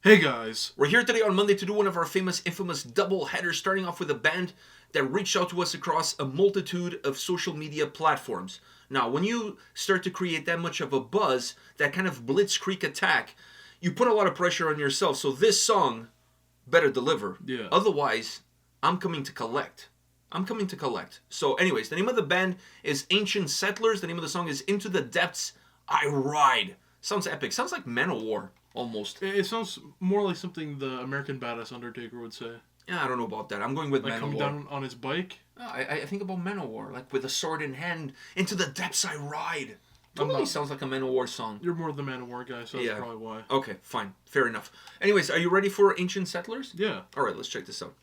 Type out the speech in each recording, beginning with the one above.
Hey guys! We're here today on Monday to do one of our infamous double headers, starting off with a band that reached out to us across a multitude of social media platforms. Now, when you start to create that much of a buzz, that kind of blitzkrieg attack, you put a lot of pressure on yourself, so this song better deliver. Yeah. Otherwise, I'm coming to collect. So anyways, the name of the band is Ancient Settlers. The name of the song is Into the Depths I Ride. Sounds epic. Sounds like Manowar. Almost. It sounds more like something the American Badass Undertaker would say. Yeah, I don't know about that. I'm going with like Manowar. Coming down on his bike? I think about Manowar, like with a sword in hand, into the depths I ride. Totally sounds like a Manowar song. You're more the Manowar guy, so that's probably why. Okay, fine. Fair enough. Anyways, are you ready for Ancient Settlers? Yeah. Alright, let's check this out.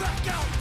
Back out!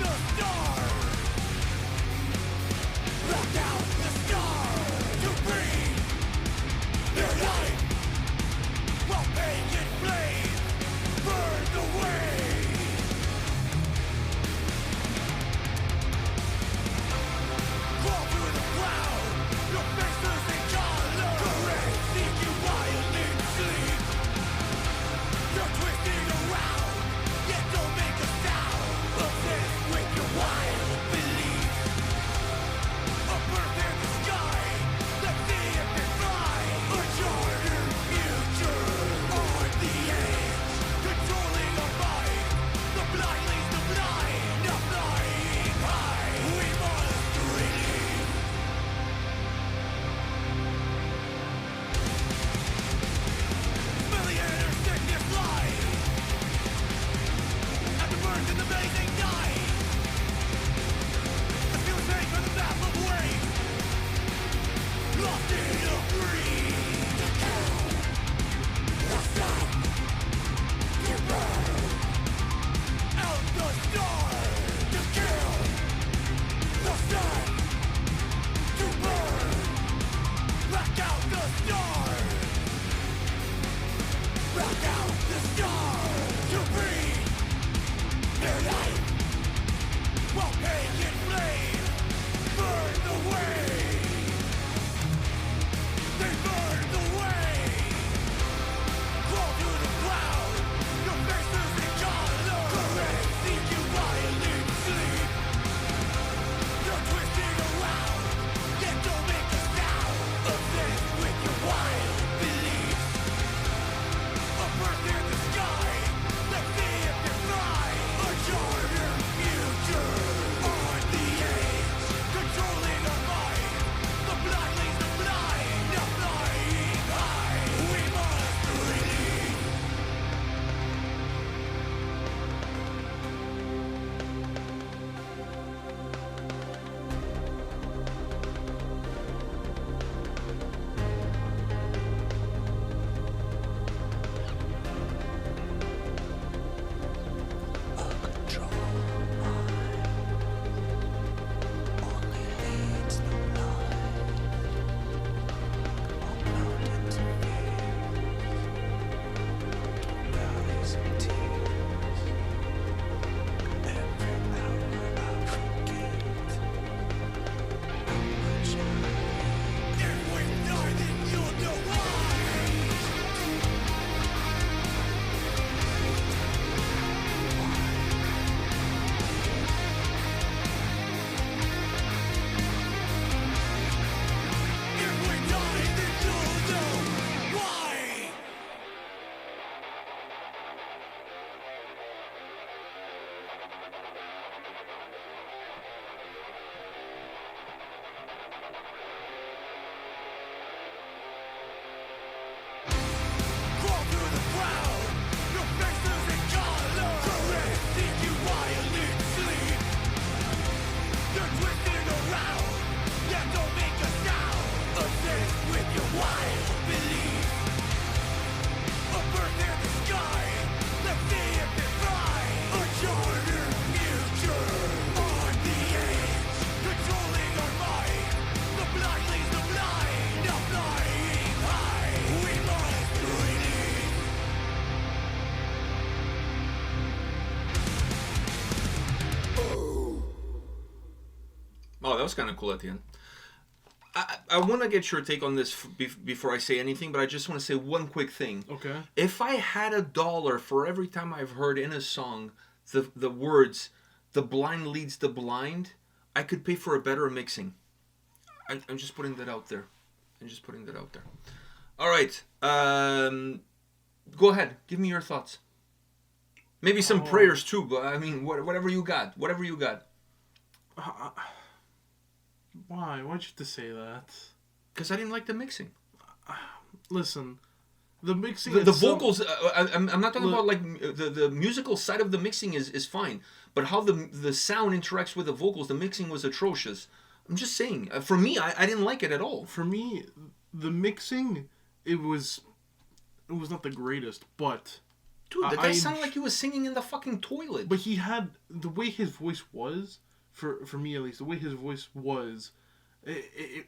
Oh, that was kind of cool at the end. I want to get your take on this before I say anything, but I just want to say one quick thing. Okay. If I had $1 for every time I've heard in a song the words, "the blind leads the blind," I could pay for a better mixing. I'm just putting that out there. All right. Go ahead. Give me your thoughts. Maybe some prayers too, but I mean, whatever you got. Why? Why'd you have to say that? Because I didn't like the mixing. Listen, the mixing. The vocals. I'm not talking about like the musical side of the mixing is fine, but how the sound interacts with the vocals, the mixing was atrocious. I'm just saying. For me, I didn't like it at all. For me, the mixing, it was not the greatest, but. Dude, that guy sounded like he was singing in the fucking toilet. But he had the way his voice was. For me at least, the way his voice was, it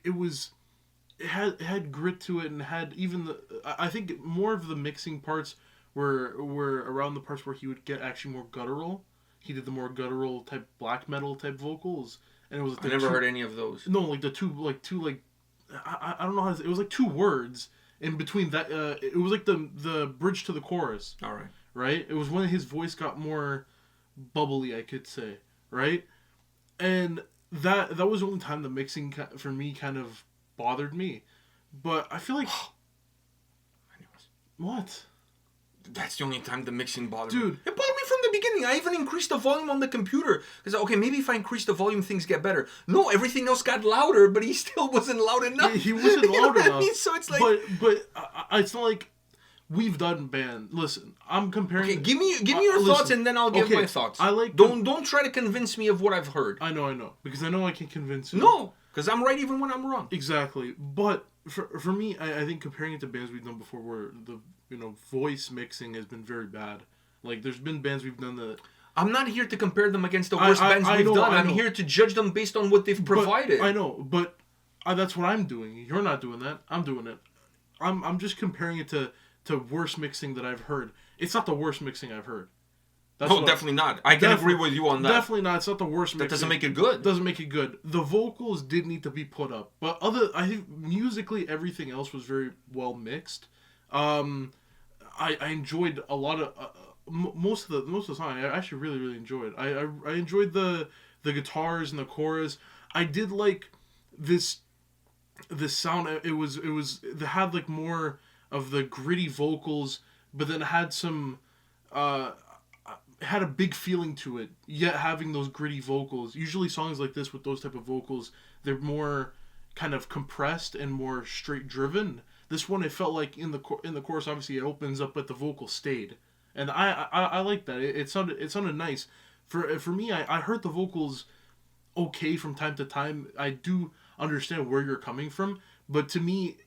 had grit to it, and had even I think more of the mixing parts were around the parts where he would get actually more guttural. He did the more guttural type black metal type vocals, and it was. I never heard any of those. No, like the two I don't know how to say, it was like 2 words in between that. It was like the bridge to the chorus. All right. Right. It was when his voice got more bubbly, I could say. Right. And that was the only time the mixing for me kind of bothered me. But I feel like... Anyways. What? That's the only time the mixing bothered me. Dude. It bothered me from the beginning. I even increased the volume on the computer. Because, okay, maybe if I increase the volume, things get better. No, everything else got louder, but he still wasn't loud enough. He wasn't loud enough. I mean? So it's like... But it's not like... We've done band. Listen, I'm comparing. Okay, give me your thoughts, and then I'll give my thoughts. Don't try to convince me of what I've heard. I know, because I know I can convince you. No, because I'm right even when I'm wrong. Exactly, but for me, I think comparing it to bands we've done before, where the voice mixing has been very bad. Like there's been bands we've done that. I'm not here to compare them against the worst bands we've done. I'm here to judge them based on what they've provided. I know, but that's what I'm doing. You're not doing that. I'm doing it. I'm just comparing it to worst mixing that I've heard. It's not the worst mixing I've heard. Definitely not. I can agree with you on that. Definitely not. It's not the worst mixing. That doesn't make it good. Doesn't make it good. The vocals did need to be put up. But I think musically everything else was very well mixed. I enjoyed a lot of most of the song. I actually really, really enjoyed. I enjoyed the guitars and the chorus. I did like this sound. It had like more of the gritty vocals, but then had some had a big feeling to it, yet having those gritty vocals. Usually songs like this with those type of vocals, they're more kind of compressed and more straight driven. This one, it felt like in the chorus, obviously it opens up, but the vocal stayed, and I like that. It sounded nice. For me, I heard the vocals okay from time to time. I do understand where you're coming from, but to me,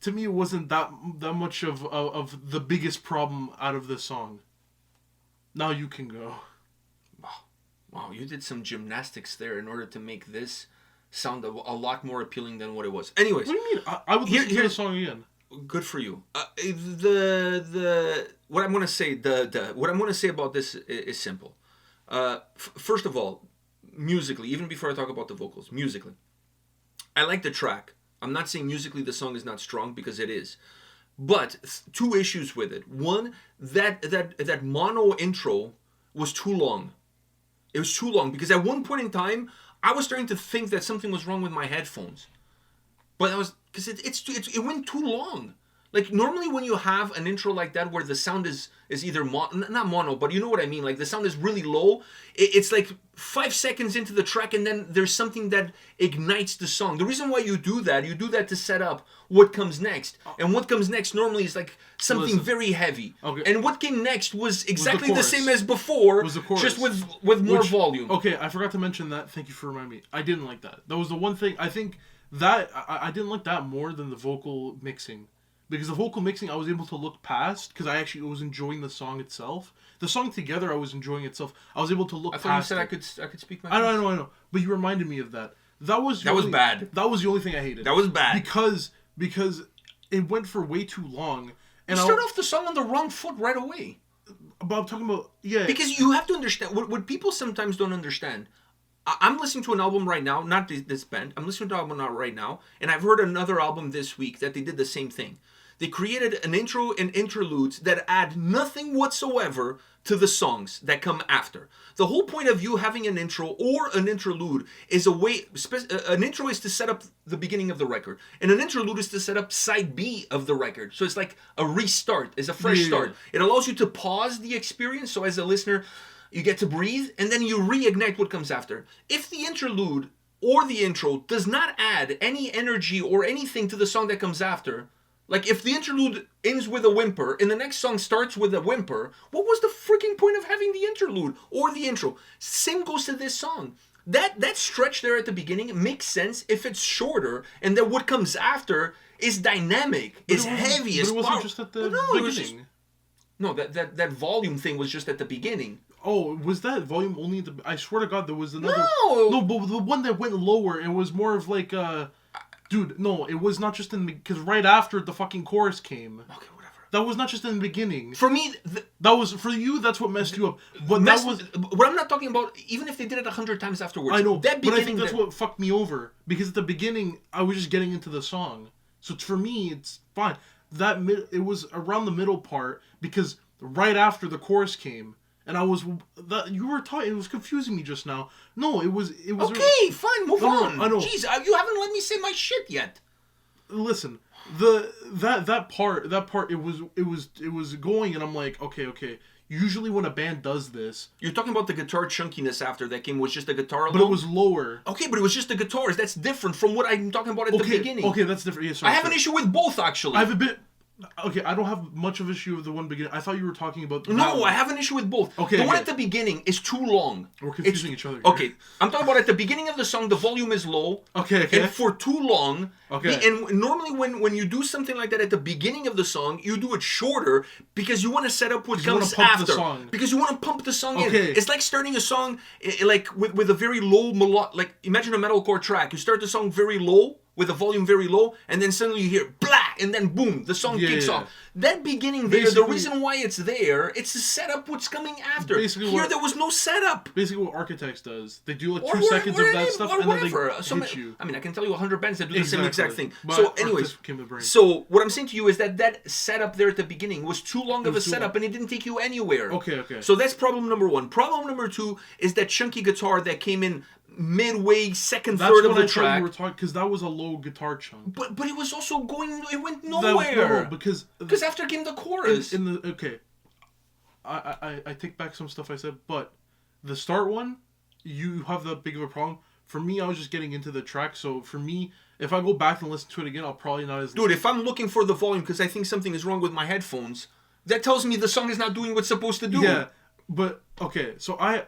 it wasn't that much of the biggest problem out of this song. Now you can go. Wow, you did some gymnastics there in order to make this sound a lot more appealing than what it was. Anyways. What do you mean? I would listen to the song again. Good for you. What I'm going to say, what I'm going to say about this is simple. First of all, musically, even before I talk about the vocals, musically, I like the track. I'm not saying musically the song is not strong, because it is. But 2 issues with it. One, that mono intro was too long. It was too long, because at one point in time, I was starting to think that something was wrong with my headphones. But I was, because it went too long. Like, normally when you have an intro like that where the sound is either not mono, but you know what I mean, like the sound is really low, it's like 5 seconds into the track, and then there's something that ignites the song. The reason why you do that to set up what comes next. And what comes next normally is like something very heavy. Okay. And what came next was exactly the same as before, just with more volume. Okay, I forgot to mention that. Thank you for reminding me. I didn't like that. That was the one thing. I think that I didn't like that more than the vocal mixing. Because the vocal mixing, I was able to look past, because I actually was enjoying the song itself. The song together, I was enjoying itself. I was able to look past. I thought you said I could speak my I know. But you reminded me of that. That was bad. That was the only thing I hated. That was bad. Because it went for way too long. And you start off the song on the wrong foot right away. But I'm talking about, yeah. Because you have to understand, what people sometimes don't understand, I'm listening to an album right now, not this band. I'm listening to an album right now, and I've heard another album this week that they did the same thing. They created an intro and interludes that add nothing whatsoever to the songs that come after. The whole point of you having an intro or an interlude is a way. An intro is to set up the beginning of the record, and an interlude is to set up side B of the record. So it's like a restart, it's a fresh start. It allows you to pause the experience, so as a listener, you get to breathe, and then you reignite what comes after. If the interlude or the intro does not add any energy or anything to the song that comes after, like if the interlude ends with a whimper and the next song starts with a whimper, what was the freaking point of having the interlude or the intro? Same goes to this song. That stretch there at the beginning makes sense if it's shorter, and then what comes after is dynamic, is heavy, is powerful. But it wasn't just at the beginning. That volume thing was just at the beginning. Oh, was that volume only at the... I swear to God, there was another... No, but the one that went lower, it was more of like Dude, no, it was not just in the... Because right after the fucking chorus came. Okay, whatever. That was not just in the beginning. For me... that was... For you, that's what messed you up. But that was... What I'm not talking about, even if they did it 100 times afterwards. I know, but I think that's what fucked me over. Because at the beginning, I was just getting into the song. So for me, it's fine. It was around the middle part, because right after the chorus came... And I was you were talking. It was confusing me just now. No, it was. Okay, fine, move on. I know. Jeez, you haven't let me say my shit yet. Listen, that part. It was going, and I'm like, okay. Usually when a band does this, you're talking about the guitar chunkiness after that came was just the guitar alone? But it was lower. Okay, but it was just the guitars. That's different from what I'm talking about at the beginning. Okay, that's different. Yeah, sorry, I have an issue with both, actually. I have a bit. Okay, I don't have much of an issue with the one beginning. I thought you were talking about... No, I have an issue with both. Okay, the one at the beginning is too long. We're confusing each other. Okay, I'm talking about at the beginning of the song, the volume is low. Okay. And for too long. Okay. And normally when you do something like that at the beginning of the song, you do it shorter because you want to set up what comes after. The song. Because you want to pump the song in. Okay. It's like starting a song like with a very low melodic... Like, imagine a metalcore track. You start the song very low, with the volume very low, and then suddenly you hear blah, and then boom, the song kicks off. That beginning there, the reason why it's there, it's to set up what's coming after. Here there was no setup. Basically what Architects does, they do like 2 seconds of that stuff, and then they hit you. I mean, I can tell you 100 bands that do the same exact thing. But so anyways, so what I'm saying to you is that setup there at the beginning was too long of a setup, and it didn't take you anywhere. Okay. So that's problem number 1. Problem number 2 is that chunky guitar that came in midway, second third of the track. You were talking, because that was a low guitar chunk. But it was also going. It went nowhere. No, because after came the chorus. I take back some stuff I said, but the start one, you have that big of a problem. For me, I was just getting into the track. So for me, if I go back and listen to it again, I'll probably not as... Dude, if I'm looking for the volume because I think something is wrong with my headphones, that tells me the song is not doing what it's supposed to do. Yeah, but okay, so I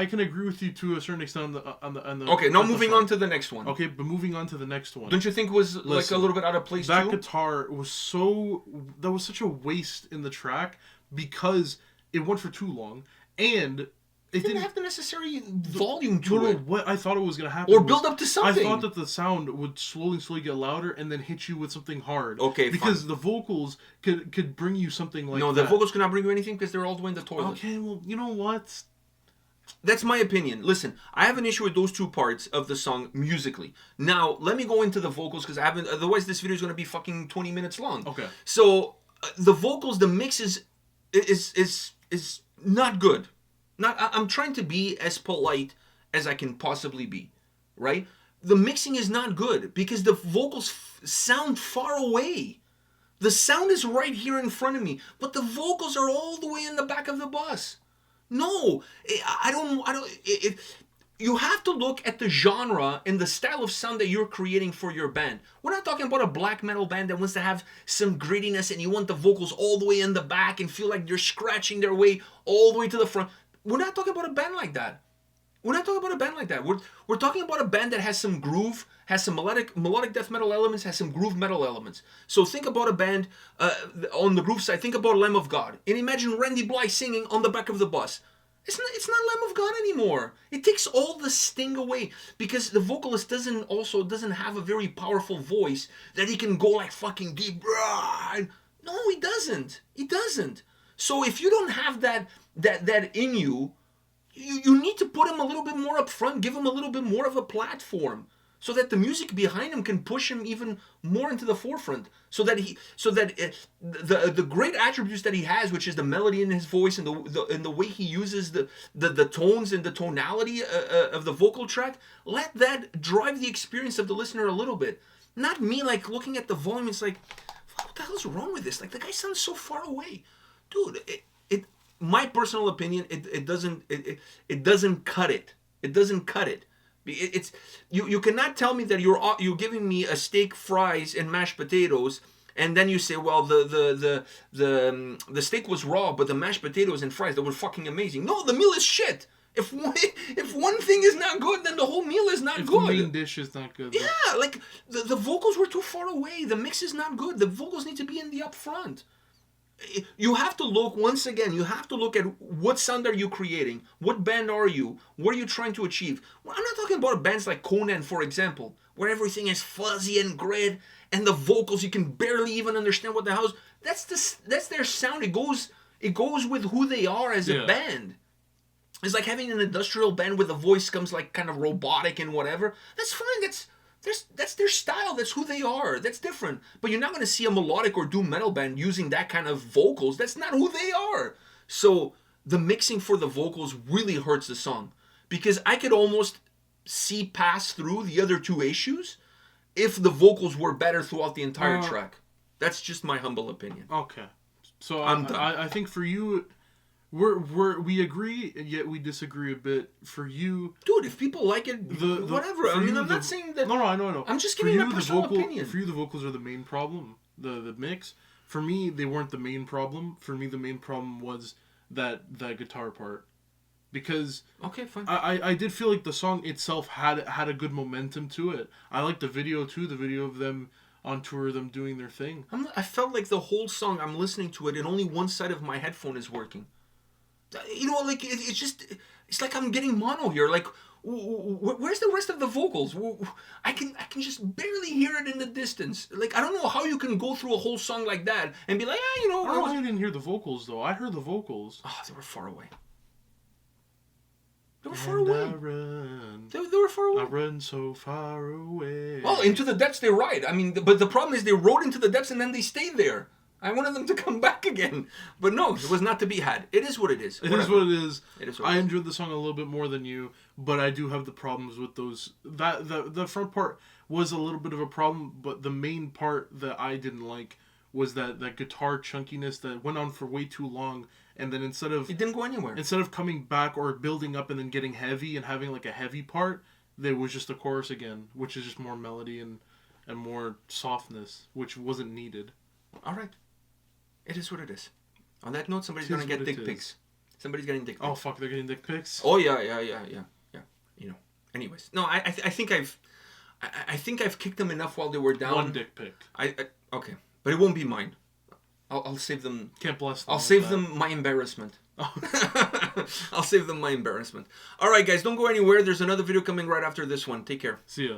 can agree with you to a certain extent on the Okay, now moving on to the next one. Okay, but moving on to the next one. Don't you think it was like a little bit out of place that too? That guitar was such a waste in the track because it went for too long and it didn't have the necessary volume to it. What I thought it was going to happen or build up to something. I thought that the sound would slowly get louder and then hit you with something hard. Okay, because the vocals could bring you something like No, the vocals could not bring you anything because they're all the way in the toilet. Okay, well, you know what? That's my opinion. Listen, I have an issue with those 2 parts of the song musically. Now, let me go into the vocals because I haven't. Otherwise, this video is going to be fucking 20 minutes long. Okay. So the vocals, the mix is not good. I'm trying to be as polite as I can possibly be, right? The mixing is not good because the vocals sound far away. The sound is right here in front of me, but the vocals are all the way in the back of the bus. No, I don't. You have to look at the genre and the style of sound that you're creating for your band. We're not talking about a black metal band that wants to have some grittiness and you want the vocals all the way in the back and feel like they're scratching their way all the way to the front. We're not talking about a band like that. We're talking about a band that has some groove, has some melodic death metal elements, has some groove metal elements. So think about a band on the groove side. Think about Lamb of God, and imagine Randy Blythe singing on the back of the bus. It's not Lamb of God anymore. It takes all the sting away because the vocalist doesn't have a very powerful voice that he can go like fucking deep. No, he doesn't. So if you don't have that in you, you need to put him a little bit more up front, give him a little bit more of a platform, so that the music behind him can push him even more into the forefront, so that the great attributes that he has, which is the melody in his voice and the way he uses the tones and the tonality of the vocal track, let that drive the experience of the listener a little bit. Not me like looking at the volume. It's like, what the hell is wrong with this? Like, the guy sounds so far away, dude. My personal opinion, it doesn't cut it. It doesn't cut it. It's you cannot tell me that you're giving me a steak, fries, and mashed potatoes, and then you say, well, the steak was raw, but the mashed potatoes and fries, they were fucking amazing. No, the meal is shit. If one thing is not good, then the whole meal is not good. The main dish is not good. Yeah, like the vocals were too far away. The mix is not good. The vocals need to be in the up front. You have to look, once again, you have to look at what sound are you creating? What band are you? What are you trying to achieve? Well, I'm not talking about bands like Conan, for example, where everything is fuzzy and grid, and the vocals, you can barely even understand what the hell is. That's their sound. It goes with who they are as a band. It's like having an industrial band where the voice comes like kind of robotic and whatever. That's fine. That's their style. That's who they are. That's different. But you're not going to see a melodic or doom metal band using that kind of vocals. That's not who they are. So the mixing for the vocals really hurts the song, because I could almost see pass through the other two issues if the vocals were better throughout the entire track. That's just my humble opinion. Okay. So I'm done. I think for you, we agree, and yet we disagree a bit. For you, dude, if people like it, whatever. I mean, I'm not saying that. No, I know. I'm just giving my personal opinion. For you, the vocals are the main problem. The mix. For me, they weren't the main problem. For me, the main problem was that guitar part, because okay, fine. I did feel like the song itself had a good momentum to it. I liked the video too. The video of them on tour, them doing their thing. I felt like the whole song, I'm listening to it, and only one side of my headphone is working. You know, like it's like I'm getting mono here. Like, where's the rest of the vocals? I can just barely hear it in the distance. Like, I don't know how you can go through a whole song like that and be like, I don't know why I didn't hear the vocals though. I heard the vocals. Oh, they were far away. They were far away. They were far away. I run so far away. Well, into the depths they ride. I mean, but the problem is they rode into the depths and then they stayed there. I wanted them to come back again. But no, it was not to be had. It is what it is. It is what it is. It is what it I is. enjoyed the song a little bit more than you, but I do have the problems with those. The front part was a little bit of a problem, but the main part that I didn't like was that guitar chunkiness that went on for way too long, and then instead of... It didn't go anywhere. Instead of coming back or building up and then getting heavy and having like a heavy part, there was just a chorus again, which is just more melody and more softness, which wasn't needed. All right. It is what it is. On that note, somebody's going to get dick pics. Somebody's getting dick pics. Oh, fuck, they're getting dick pics? Oh, yeah. You know. Anyways. No, I think I've kicked them enough while they were down. One dick pic. Okay. But it won't be mine. I'll save them. Can't bless them. I'll save them my embarrassment. I'll save them my embarrassment. All right, guys, don't go anywhere. There's another video coming right after this one. Take care. See ya.